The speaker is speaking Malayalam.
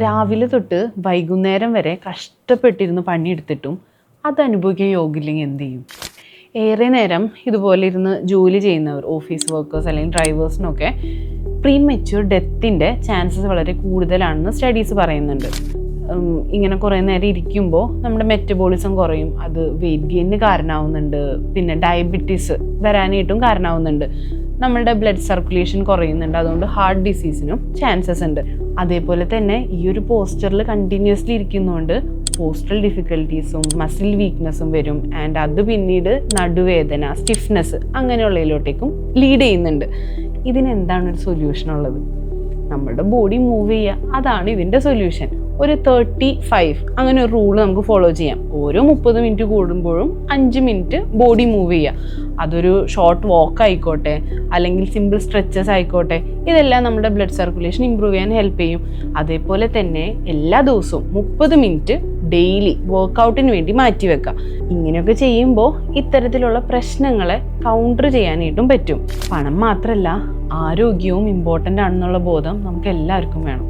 രാവിലെ തൊട്ട് വൈകുന്നേരം വരെ കഷ്ടപ്പെട്ടിരുന്ന് പണിയെടുത്തിട്ടും അത് അനുഭവിക്കാൻ യോഗ്യമില്ലെങ്കിൽ എന്ത് ചെയ്യും? ഏറെ നേരം ഇതുപോലെ ഇരുന്ന് ജോലി ചെയ്യുന്നവർ, ഓഫീസ് വർക്കേഴ്സ് അല്ലെങ്കിൽ ഡ്രൈവേഴ്സിനൊക്കെ പ്രീമെച്യൂർ ഡെത്തിൻ്റെ ചാൻസസ് വളരെ കൂടുതലാണെന്ന് സ്റ്റഡീസ് പറയുന്നുണ്ട്. ഇങ്ങനെ കുറേ നേരം ഇരിക്കുമ്പോൾ നമ്മുടെ മെറ്റബോളിസം കുറയും, അത് വെയിറ്റ് ഗെയിനിന് കാരണമാവുന്നുണ്ട്, പിന്നെ ഡയബറ്റീസ് വരാനായിട്ടും കാരണമാവുന്നുണ്ട്, നമ്മളുടെ ബ്ലഡ് സർക്കുലേഷൻ കുറയുന്നുണ്ട്, അതുകൊണ്ട് ഹാർട്ട് ഡിസീസിനും ചാൻസസ് ഉണ്ട്. അതേപോലെ തന്നെ ഈ ഒരു പോസ്റ്ററിൽ കണ്ടിന്യൂസ്ലി ഇരിക്കുന്നതുകൊണ്ട് പോസ്റ്ററൽ ഡിഫിക്കൽട്ടീസും മസിൽ വീക്ക്നെസ്സും വരും. ആൻഡ് അത് പിന്നീട് നടുവേദന, സ്റ്റിഫ്നെസ് അങ്ങനെയുള്ളതിലോട്ടേക്കും ലീഡ് ചെയ്യുന്നുണ്ട്. ഇതിനെന്താണ് ഒരു സൊല്യൂഷൻ ഉള്ളത്? നമ്മുടെ ബോഡി മൂവ് ചെയ്യുക, അതാണ് ഇതിൻ്റെ സൊല്യൂഷൻ. ഒരു 35 അങ്ങനെ ഒരു റൂള് നമുക്ക് ഫോളോ ചെയ്യാം. ഓരോ 30 മിനിറ്റ് കൂടുമ്പോഴും 5 മിനിറ്റ് ബോഡി മൂവ് ചെയ്യുക. അതൊരു ഷോർട്ട് വാക്ക് ആയിക്കോട്ടെ, അല്ലെങ്കിൽ സിമ്പിൾ സ്ട്രെച്ചസ് ആയിക്കോട്ടെ, ഇതെല്ലാം നമ്മുടെ ബ്ലഡ് സർക്കുലേഷൻ ഇമ്പ്രൂവ് ചെയ്യാൻ ഹെൽപ്പ് ചെയ്യും. അതേപോലെ തന്നെ എല്ലാ ദിവസവും 30 മിനിറ്റ് ഡെയിലി വർക്കൗട്ടിന് വേണ്ടി മാറ്റിവെക്കുക. ഇങ്ങനെയൊക്കെ ചെയ്യുമ്പോൾ ഇത്തരത്തിലുള്ള പ്രശ്നങ്ങളെ കൗണ്ടർ ചെയ്യാനായിട്ടും പറ്റും. പണം മാത്രമല്ല, ആരോഗ്യവും ഇമ്പോർട്ടൻ്റ് ആണെന്നുള്ള ബോധം നമുക്ക് എല്ലാവർക്കും വേണം.